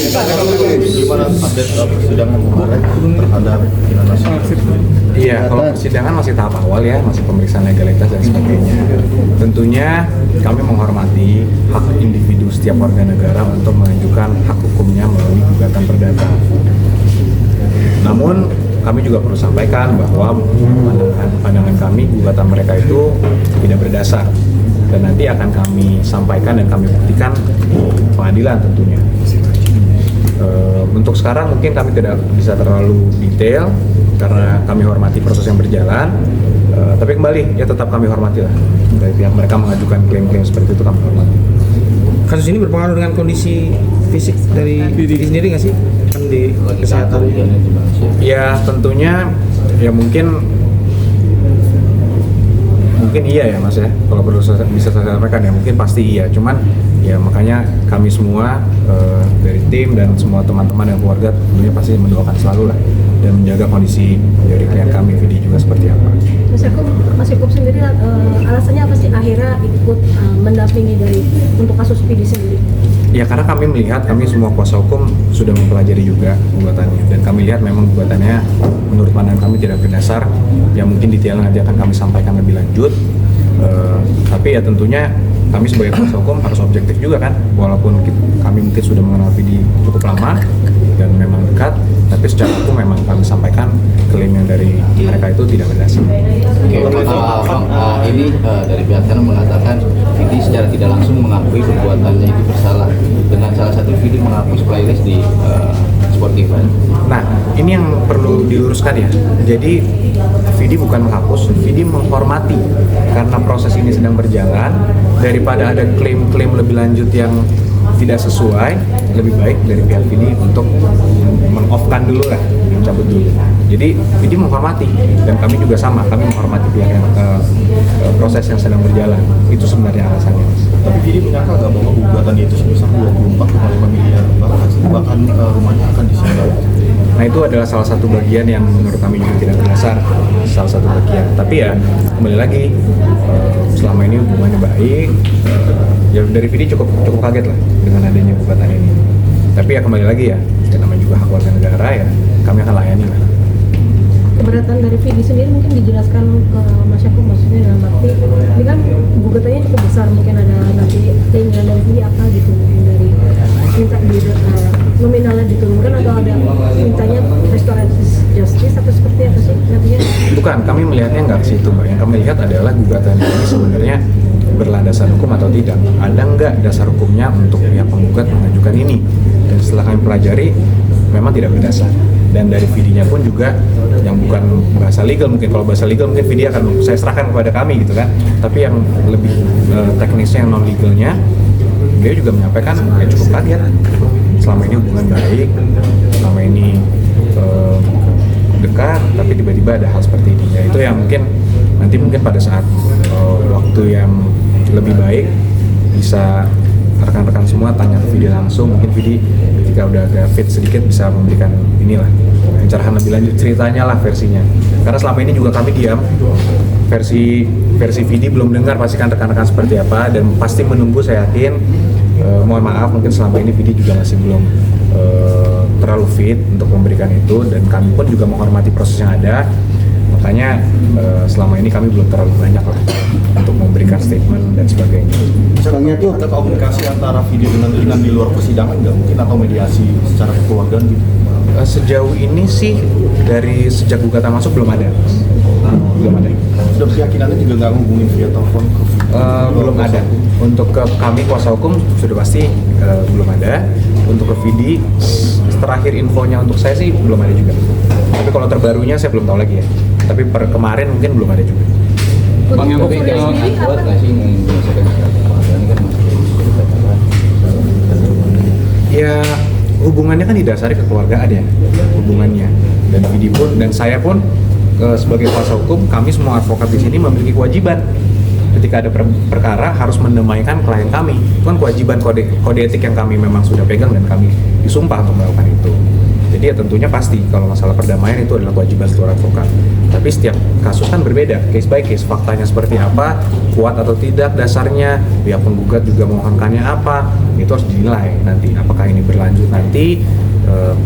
Gimana update persidangan kemarin terhadap Iya, kalau persidangan masih tahap awal ya, masih pemeriksaan legalitas dan sebagainya. Tentunya kami menghormati hak individu setiap warga negara untuk mengajukan hak hukumnya melalui gugatan perdata. Namun kami juga perlu sampaikan bahwa pandangan kami gugatan mereka itu tidak berdasar dan nanti akan kami sampaikan dan kami buktikan di pengadilan tentunya. Untuk sekarang mungkin kami tidak bisa terlalu detail karena kami hormati proses yang berjalan, tapi kembali ya tetap kami hormati lah dari pihak mereka mengajukan klaim-klaim seperti itu, kami hormati. Kasus ini berpengaruh dengan kondisi fisik dari diri sendiri nggak sih? Kan di kesehatan. Ya tentunya ya mungkin iya ya Mas ya, kalau perlu bisa saya sampaikan ya mungkin pasti iya, cuman ya makanya kami semua dari tim dan semua teman-teman dan keluarga tentunya pasti mendoakan selalu lah dan menjaga kondisi dari klien kami Vidi juga seperti apa. Mas Yakob sendiri alasannya apa sih akhirnya ikut mendampingi dari untuk kasus Vidi sendiri? Ya karena kami melihat, kami semua kuasa hukum sudah mempelajari juga gugatannya dan kami lihat memang gugatannya menurut pandangan kami tidak berdasar. Ya mungkin detailnya nanti akan kami sampaikan lebih lanjut. Tapi ya tentunya kami sebagai kuasa hukum harus objektif juga kan, walaupun kami mungkin sudah mengenal Vidi cukup lama dan memang dekat, tapi secara hukum memang kami sampaikan klaim yang dari mereka itu tidak berdasar. Ini dari pihak sana mengatakan Vidi secara tidak langsung mengakui perbuatannya itu bersalah dengan salah satu Vidi menghapus playlist di Spotify. Nah, ini yang perlu diluruskan ya. Jadi Vidi bukan menghapus, Vidi menghormati karena proses ini sedang berjalan. Daripada ada klaim-klaim lebih lanjut yang tidak sesuai, lebih baik dari pihak Vidi untuk meng-off-kan dulu lah, mencabut dulu. Jadi Vidi menghormati dan kami juga sama, kami menghormati pihak yang proses yang sedang berjalan. Itu sebenarnya alasannya. Tapi Vidi menyangka nggak bahwa gugatannya itu sebesar 24,5 miliar bahkan rumahnya akan disita? Nah itu adalah salah satu bagian yang menurut kami juga tidak berdasar, salah satu bagian. Tapi ya kembali lagi, selama ini hubungannya baik, ya dari Vidi cukup kaget lah dengan adanya gugatan ini. Tapi ya kembali lagi ya, namanya juga hak warga negara ya, kami akan layani lah. Keberatan dari Vidi sendiri mungkin dijelaskan ke Mas Yakob, maksudnya dalam arti ini kan gugatannya cukup besar, mungkin ada nanti keinginan dari Vidi apa gitu, mungkin dari minta nominalnya diturunkan atau ada mintanya restoratif justice atau seperti apa sih nantinya? Bukan, kami melihatnya nggak ke situ Mbak. Yang kami lihat adalah gugatan ini sebenarnya berlandasan hukum atau tidak. Ada nggak dasar hukumnya untuk pihak penggugat mengajukan ini? Dan setelah kami pelajari, memang tidak berdasar. Dan dari videonya pun juga yang bukan bahasa legal, mungkin kalau bahasa legal mungkin video akan saya serahkan kepada kami gitu kan. Tapi yang lebih teknisnya, yang non legalnya, dia juga menyampaikan ya cukup kaget. Selama ini hubungan baik, selama ini dekat, tapi tiba-tiba ada hal seperti ini. Ya itu yang mungkin nanti pada saat waktu yang lebih baik bisa rekan-rekan semua tanya ke Vidi langsung. Mungkin Vidi ketika udah agak fit sedikit bisa memberikan inilah pencerahan lebih lanjut ceritanya lah versinya. Karena selama ini juga kami diam, versi Vidi belum dengar pastikan rekan-rekan seperti apa dan pasti menunggu, saya yakin. Mohon maaf mungkin selama ini Vidi juga masih belum terlalu fit untuk memberikan itu dan kami pun juga menghormati proses yang ada. Makanya selama ini kami belum terlalu banyak lah untuk memberikan statement dan sebagainya. Misalnya itu ada komunikasi antara Vidi dengan di luar persidangan nggak mungkin atau mediasi secara kekeluargaan gitu? Sejauh ini sih dari sejak gugatan masuk belum ada. Belum ada. Sudah keyakinannya juga nggak ngubungin via telepon ke Vidi? Belum ada. Untuk ke kami kuasa hukum sudah pasti belum ada. Untuk ke Vidi terakhir infonya untuk saya sih belum ada juga. Tapi kalau terbarunya saya belum tahu lagi ya. Tapi per kemarin mungkin belum ada juga. Bang yang lebih kuat nggak sih menyelesaikan secara kekeluargaan kan Ya hubungannya kan didasari kekeluargaan ya hubungannya, dan Vidi pun dan saya pun sebagai kuasa hukum, kami semua advokat di sini memiliki kewajiban ketika ada perkara harus mendamaikan klien kami. Itu kan kewajiban kode etik yang kami memang sudah pegang dan kami disumpah untuk melakukan itu. Jadi ya tentunya pasti kalau masalah perdamaian itu adalah kewajiban seluruh advokat. Tapi setiap kasus kan berbeda, case by case, faktanya seperti apa, kuat atau tidak dasarnya, pihak penggugat juga mohonkannya apa, itu harus dinilai nanti apakah ini berlanjut nanti.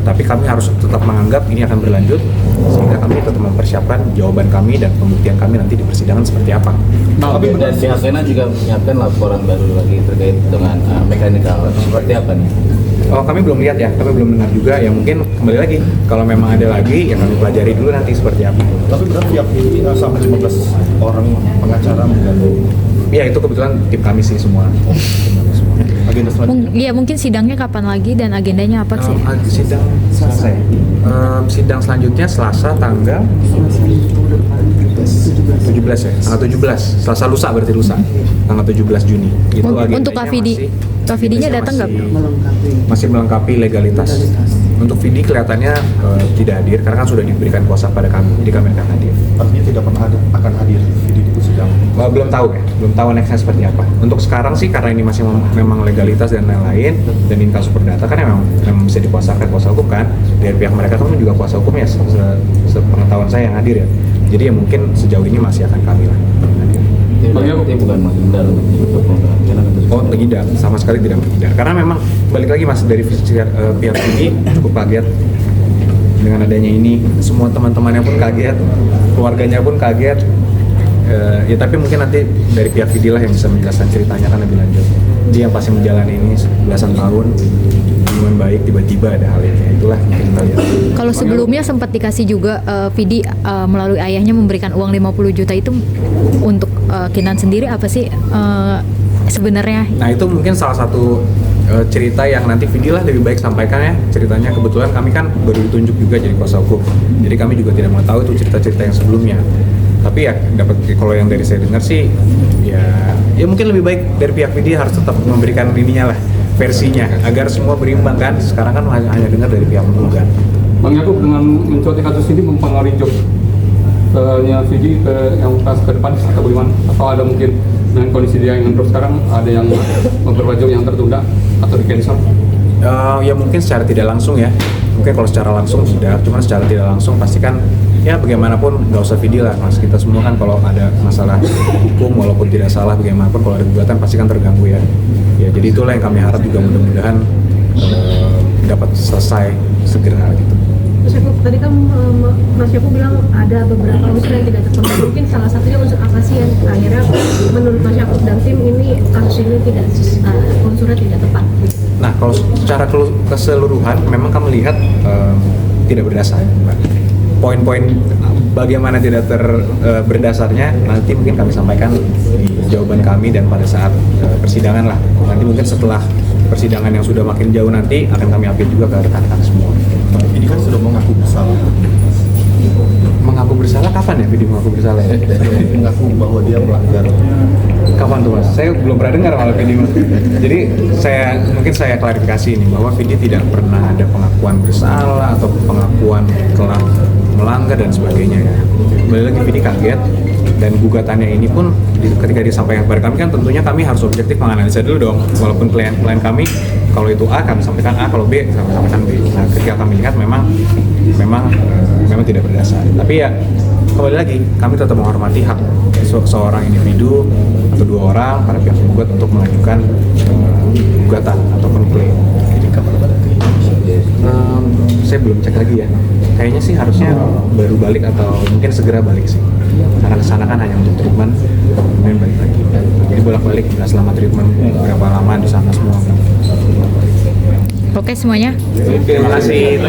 Tapi kami harus tetap menganggap ini akan berlanjut sehingga kami tetap mempersiapkan jawaban kami dan pembuktian kami nanti di persidangan seperti apa. Tapi dan pihak Lena juga menyiapkan laporan baru lagi terkait dengan mekanikal seperti apa nih? Oh, kami belum lihat ya, kami belum dengar juga. Ya mungkin kembali lagi, kalau memang ada lagi, ya kami pelajari dulu nanti seperti apa. Tapi berarti pihak ini sampai 15 orang pengacara mengganggu Ya itu kebetulan tim kami sih semua. agenda selanjutnya. Iya, mungkin sidangnya kapan lagi dan agendanya apa sih? Sidang Selasa ya? Sidang selanjutnya Selasa tanggal 17 ya? Tanggal 17, Selasa lusa berarti lusa. Tanggal 17 Juni. Itu agendanya Untuk Kak Vidi-nya datang nggak? Masih melengkapi legalitas. Untuk Vidi kelihatannya tidak hadir karena kan sudah diberikan kuasa pada kami, jadi kami akan hadir. Artinya tidak pernah akan hadir di persidangan. Belum tahu ya, belum tahu nextnya seperti apa. Untuk sekarang sih karena ini masih memang legalitas dan lain-lain, dan ini kasus perdata kan memang bisa dikuasakan kuasa hukum kan. Dari pihak mereka kan juga kuasa hukumnya, sepengetahuan saya yang hadir ya. Jadi ya mungkin sejauh ini masih akan kami lah hadir. Berarti bukan menghindar untuk pengadilan Oh tidak, sama sekali tidak menghindar. Karena memang balik lagi mas dari pihak ini cukup kaget dengan adanya ini. Semua teman-temannya pun kaget, keluarganya pun kaget. Ya tapi mungkin nanti dari pihak Vidi lah yang bisa menjelaskan ceritanya kan lebih lanjut. Dia yang pasti menjalani ini belasan tahun dengan baik, tiba-tiba ada hal ini. Itulah yang kita lihat. Kalau sebelumnya sempat dikasih juga Vidi melalui ayahnya memberikan uang 50 juta itu untuk Kinan sendiri apa sih sebenarnya? Nah itu mungkin salah satu cerita yang nanti Vidi lah lebih baik sampaikan ya ceritanya. Kebetulan kami kan baru ditunjuk juga jadi kuasa hukum, jadi kami juga tidak mau tahu itu cerita-cerita yang sebelumnya. Tapi ya dapat kalau yang dari saya dengar sih ya mungkin lebih baik dari pihak Vidi harus tetap memberikan ininya lah versinya agar semua berimbang kan. Sekarang kan hanya dengar dari pihak penggugat. Bang Yakub, dengan mencuatnya kasus ini mempengaruhi jobnya Vidi ke yang ke depan atau bagaimana? Atau ada mungkin dengan kondisi dia yang drop sekarang ada yang beberapa job yang tertunda atau di cancel? Ya mungkin secara tidak langsung ya. Mungkin kalau secara langsung tidak, cuma secara tidak langsung pasti kan ya bagaimanapun nggak usah Vidi lah mas. Kita semua kan kalau ada masalah hukum walaupun tidak salah bagaimanapun kalau ada gugatan pasti kan terganggu ya. Ya jadi itulah yang kami harap juga mudah-mudahan dapat selesai segera gitu. Mas Yakub, tadi kan Mas Yakub bilang ada beberapa unsur yang tidak terpenuhi. Mungkin salah satunya unsur apa sih yang akhirnya menurut Mas Yakub dan tim ini kasus ini tidak unsurnya tidak tepat? Nah kalau secara keseluruhan memang kami lihat tidak berdasar. Poin-poin bagaimana tidak berdasarnya nanti mungkin kami sampaikan di jawaban kami dan pada saat persidangan lah. Nanti mungkin setelah persidangan yang sudah makin jauh nanti akan kami update juga ke rekan-rekan semua. Ini kan sudah mengaku bersalah. Mengaku bersalah kapan ya Vidi mengaku bersalah? Mengaku bahwa dia melanggar. Kapan tuh mas? Saya belum pernah dengar malah Vidi mas. Jadi mungkin saya klarifikasi ini bahwa Vidi tidak pernah ada pengakuan bersalah atau pengakuan telah melanggar dan sebagainya ya. Kembali lagi Vidi kaget dan gugatannya ini pun ketika disampaikan kepada kami kan tentunya kami harus objektif menganalisa dulu dong. Walaupun klien kami kalau itu A kami sampaikan A, kalau B kami sampaikan B. Nah ketika kami lihat memang tidak berdasar. Tapi ya kembali lagi kami tetap menghormati hak seorang individu atau dua orang para pihak penggugat untuk mengajukan gugatan ataupun klaim. Saya belum cek lagi ya. Kayaknya sih harusnya baru balik atau mungkin segera balik sih. Karena kesana kan hanya untuk treatment, kemudian balik lagi. Jadi bolak-balik nggak selama treatment berapa lama di sana semua. Oke semuanya. Terima kasih.